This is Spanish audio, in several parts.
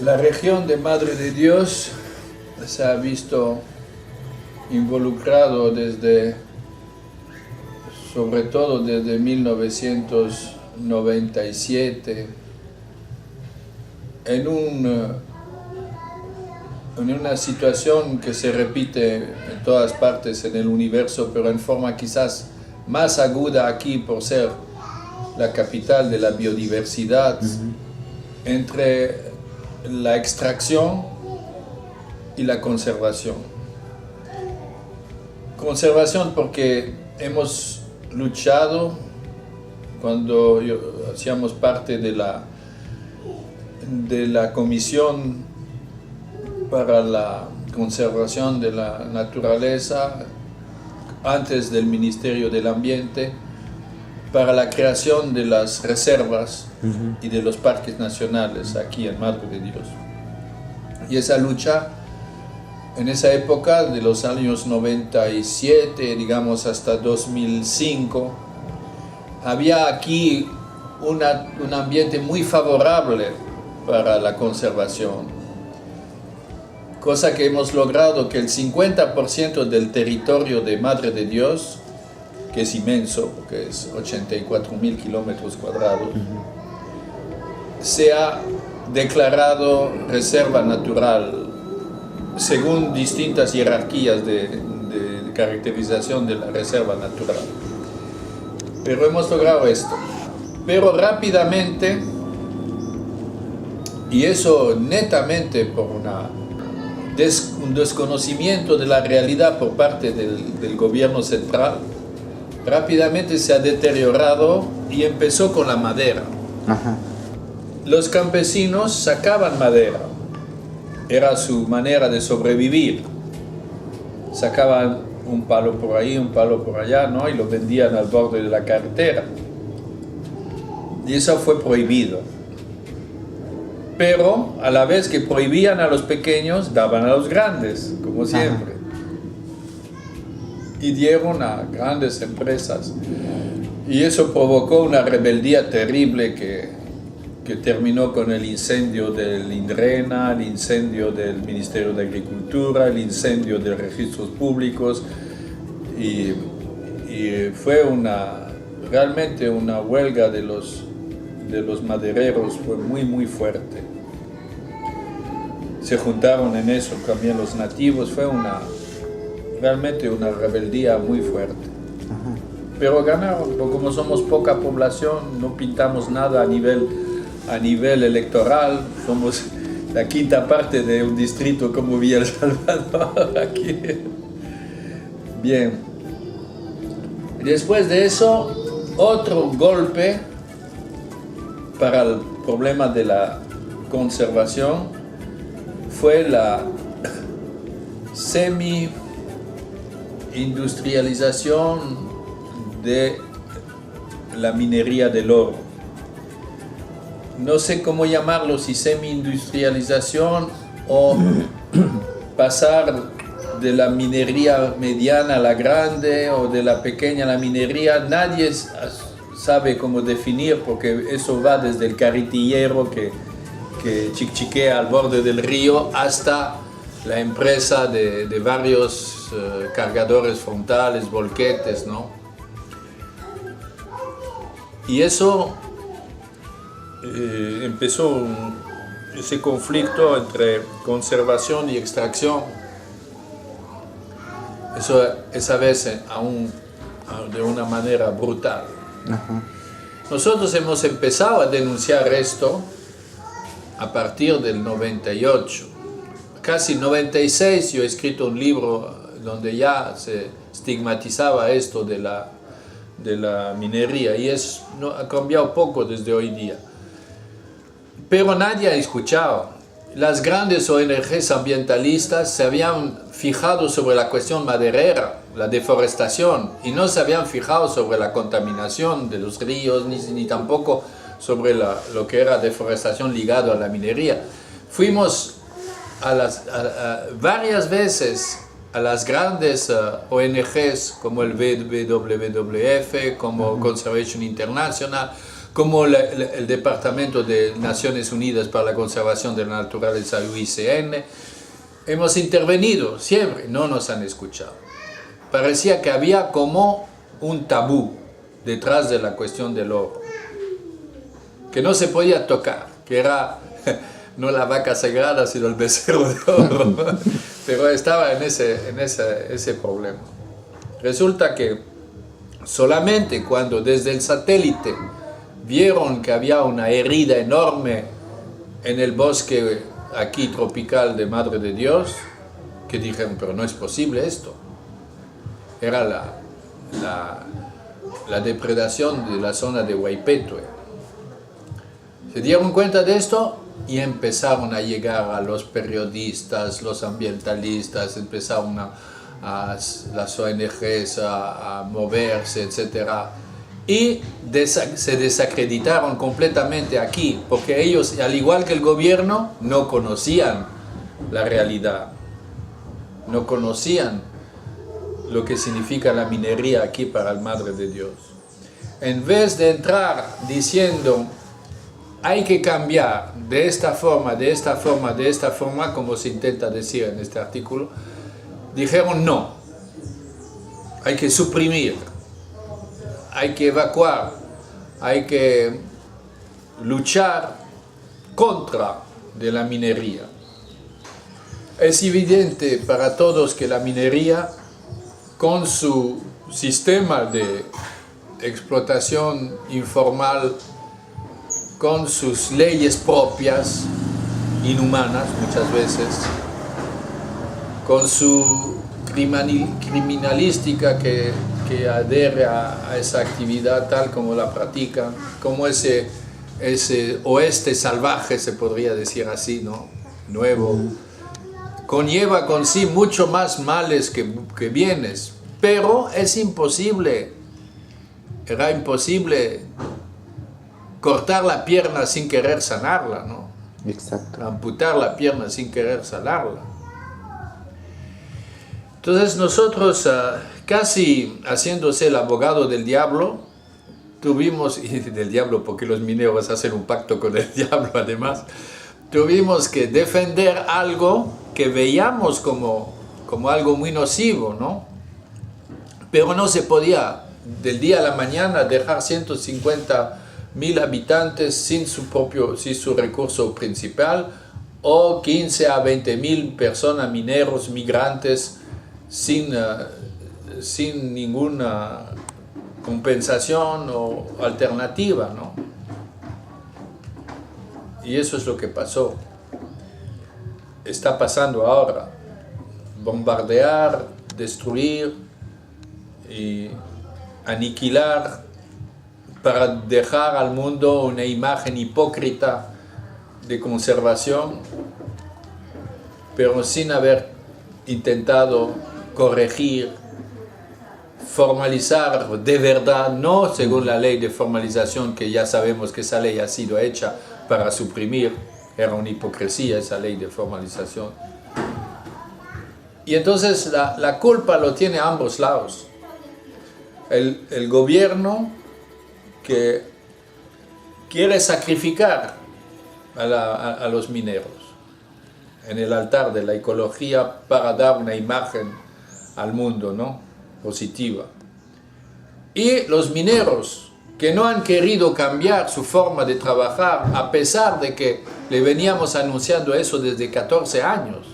La región de Madre de Dios se ha visto involucrado sobre todo desde 1997, en una situación que se repite en todas partes en el universo, pero en forma quizás más aguda aquí por ser la capital de la biodiversidad, entre la extracción y la conservación. Conservación porque hemos luchado cuando hacíamos parte de la Comisión para la Conservación de la Naturaleza, antes del Ministerio del Ambiente, para la creación de las reservas y de los parques nacionales aquí en Madre de Dios. Y esa lucha, en esa época, de los años 97, digamos, hasta 2005, había aquí un ambiente muy favorable para la conservación. Cosa que hemos logrado que el 50% del territorio de Madre de Dios, que es inmenso, porque es 84.000 kilómetros cuadrados, sea declarado reserva natural, según distintas jerarquías de caracterización de la reserva natural. Pero hemos logrado esto. Pero rápidamente, y eso netamente por un desconocimiento de la realidad por parte del gobierno central, rápidamente se ha deteriorado y empezó con la madera. Los campesinos sacaban madera, era su manera de sobrevivir. Sacaban un palo por ahí, un palo por allá, ¿no? Y lo vendían al borde de la carretera. Y eso fue prohibido. Pero a la vez que prohibían a los pequeños, daban a los grandes, como siempre. Y dieron a grandes empresas. Y eso provocó una rebeldía terrible que terminó con el incendio del INDRENA, el incendio del Ministerio de Agricultura, el incendio de registros públicos. Y fue realmente una huelga de los madereros, fue muy, muy fuerte. Se juntaron en eso también los nativos, fue realmente una rebeldía muy fuerte. Pero ganaron, porque como somos poca población, no pintamos nada a nivel electoral, somos la quinta parte de un distrito como Villa El Salvador aquí. Bien. Después de eso, otro golpe para el problema de la conservación fue la semi-industrialización de la minería del oro. No sé cómo llamarlo, si semi-industrialización o pasar de la minería mediana a la grande o de la pequeña a la minería. Nadie sabe cómo definir, porque eso va desde el carretillero que chiquiquea al borde del río hasta la empresa de varios cargadores frontales, volquetes, ¿no? Y eso empezó ese conflicto entre conservación y extracción. Eso esa vez aún de una manera brutal. Nosotros hemos empezado a denunciar esto a partir del 98. Casi 96 yo he escrito un libro donde ya se estigmatizaba esto de la minería, y ha cambiado poco desde hoy día. Pero nadie ha escuchado. Las grandes ONGs ambientalistas se habían fijado sobre la cuestión maderera, la deforestación, y no se habían fijado sobre la contaminación de los ríos, ni tampoco sobre lo que era deforestación ligado a la minería. Fuimos varias veces a las grandes ONGs como el WWF, como Conservation International, como el Departamento de Naciones Unidas para la Conservación de la Naturaleza, UICN. Hemos intervenido siempre, no nos han escuchado. Parecía que había como un tabú detrás de la cuestión del oro, que no se podía tocar, que era no la vaca sagrada, sino el becerro de oro. Pero estaba en ese problema. Resulta que solamente cuando desde el satélite vieron que había una herida enorme en el bosque aquí tropical de Madre de Dios, que dijeron, pero no es posible esto. Era la depredación de la zona de Huaypetue. Se dieron cuenta de esto y empezaron a llegar a los periodistas, los ambientalistas, empezaron las ONGs a moverse, etc. Y se desacreditaron completamente aquí, porque ellos, al igual que el gobierno, no conocían la realidad, no conocían lo que significa la minería aquí para el Madre de Dios. En vez de entrar diciendo, hay que cambiar de esta forma, de esta forma, de esta forma, como se intenta decir en este artículo, dijeron no, hay que suprimir, hay que evacuar, hay que luchar contra de la minería. Es evidente para todos que la minería, con su sistema de explotación informal, con sus leyes propias, inhumanas muchas veces, con su criminalística que adhiere a esa actividad tal como la practican, como ese oeste salvaje, se podría decir así, ¿no? Nuevo, conlleva con sí mucho más males que bienes, pero es imposible, era imposible cortar la pierna sin querer sanarla, ¿no? Exacto. Amputar la pierna sin querer sanarla. Entonces nosotros, casi haciéndose el abogado del diablo, tuvimos, y del diablo porque los mineros hacen un pacto con el diablo además, tuvimos que defender algo que veíamos como algo muy nocivo, ¿no? Pero no se podía del día a la mañana dejar 150,000 habitantes sin su recurso principal, o 15 a 20,000 personas, mineros, migrantes, sin ninguna compensación o alternativa, ¿no? Y eso es lo que pasó. Está pasando ahora. Bombardear, destruir y aniquilar para dejar al mundo una imagen hipócrita de conservación, pero sin haber intentado corregir, formalizar de verdad, no según la ley de formalización, que ya sabemos que esa ley ha sido hecha para suprimir, era una hipocresía esa ley de formalización. Y entonces la culpa lo tiene a ambos lados. El gobierno, que quiere sacrificar a los mineros en el altar de la ecología para dar una imagen al mundo, ¿no? Positiva. Y los mineros, que no han querido cambiar su forma de trabajar, a pesar de que le veníamos anunciando eso desde 14 años.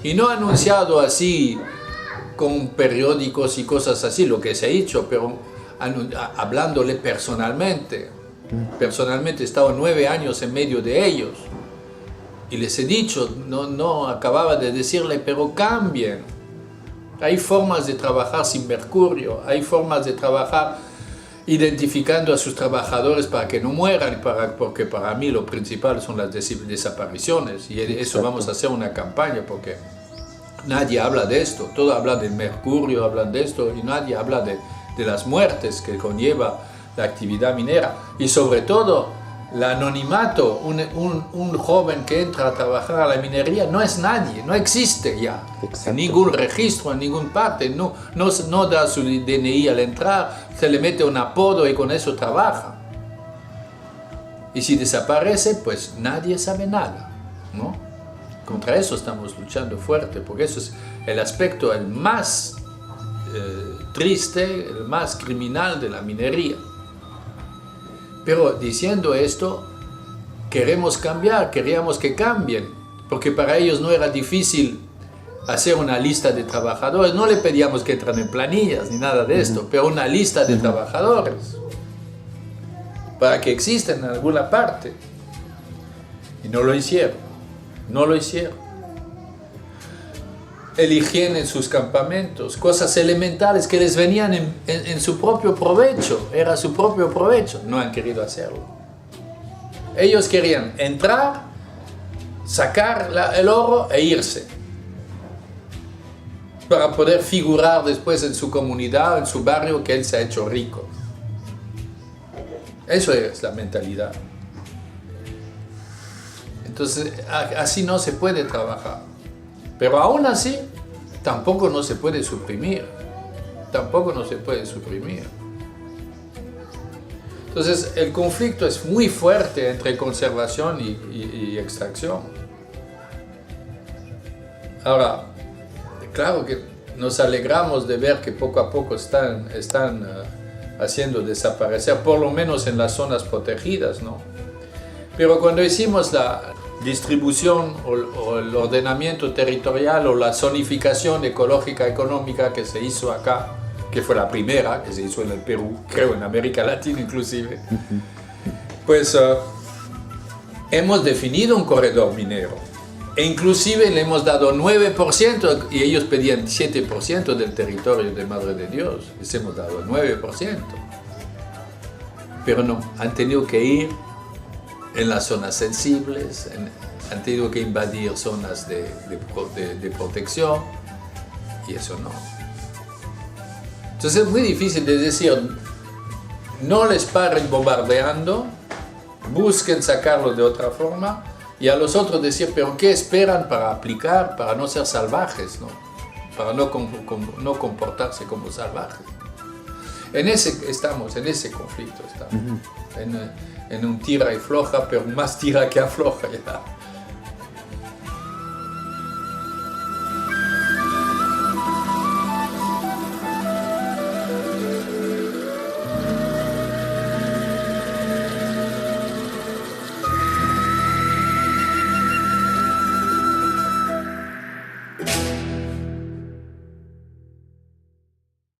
Y no anunciado así con periódicos y cosas así, lo que se ha hecho, pero hablándole personalmente. Personalmente he estado 9 años en medio de ellos. Y les he dicho, no acababa de decirle, pero cambien. Hay formas de trabajar sin mercurio, hay formas de trabajar identificando a sus trabajadores para que no mueran, porque para mí lo principal son las desapariciones. Y eso vamos a hacer una campaña, porque nadie habla de esto. Todo habla del mercurio, hablan de esto, y nadie habla de las muertes que conlleva la actividad minera. Y sobre todo, el anonimato. Un joven que entra a trabajar a la minería no es nadie, no existe ya. Exacto. En ningún registro, en ninguna parte, no da su DNI al entrar, se le mete un apodo y con eso trabaja. Y si desaparece, pues nadie sabe nada, ¿no? Contra eso estamos luchando fuerte, porque eso es el aspecto el más triste, el más criminal de la minería. Pero diciendo esto, queremos cambiar, queríamos que cambien, porque para ellos no era difícil hacer una lista de trabajadores. No le pedíamos que entran en planillas ni nada de esto, pero una lista de trabajadores para que existen en alguna parte. Y no lo hicieron, no lo hicieron. El higiene en sus campamentos, cosas elementales que les venían en su propio provecho, era su propio provecho, no han querido hacerlo. Ellos querían entrar, sacar el oro e irse, para poder figurar después en su comunidad, en su barrio, que él se ha hecho rico. Eso es la mentalidad. Entonces, así no se puede trabajar. Pero aún así, tampoco no se puede suprimir. Tampoco no se puede suprimir. Entonces, el conflicto es muy fuerte entre conservación y extracción. Ahora, claro que nos alegramos de ver que poco a poco están haciendo desaparecer, por lo menos en las zonas protegidas, ¿no? Pero cuando hicimos la distribución o el ordenamiento territorial o la zonificación ecológica económica que se hizo acá, que fue la primera que se hizo en el Perú, creo en América Latina inclusive, pues hemos definido un corredor minero e inclusive le hemos dado 9% y ellos pedían 7% del territorio de Madre de Dios, les hemos dado 9%, pero no, han tenido que ir en las zonas sensibles, han tenido que invadir zonas de protección, y eso no. Entonces es muy difícil de decir, no les paren bombardeando, busquen sacarlo de otra forma, y a los otros decir, pero ¿qué esperan para aplicar, para no ser salvajes, ¿no? Para no comportarse como salvajes? En ese conflicto estamos, en un tira y floja, pero más tira que afloja ya.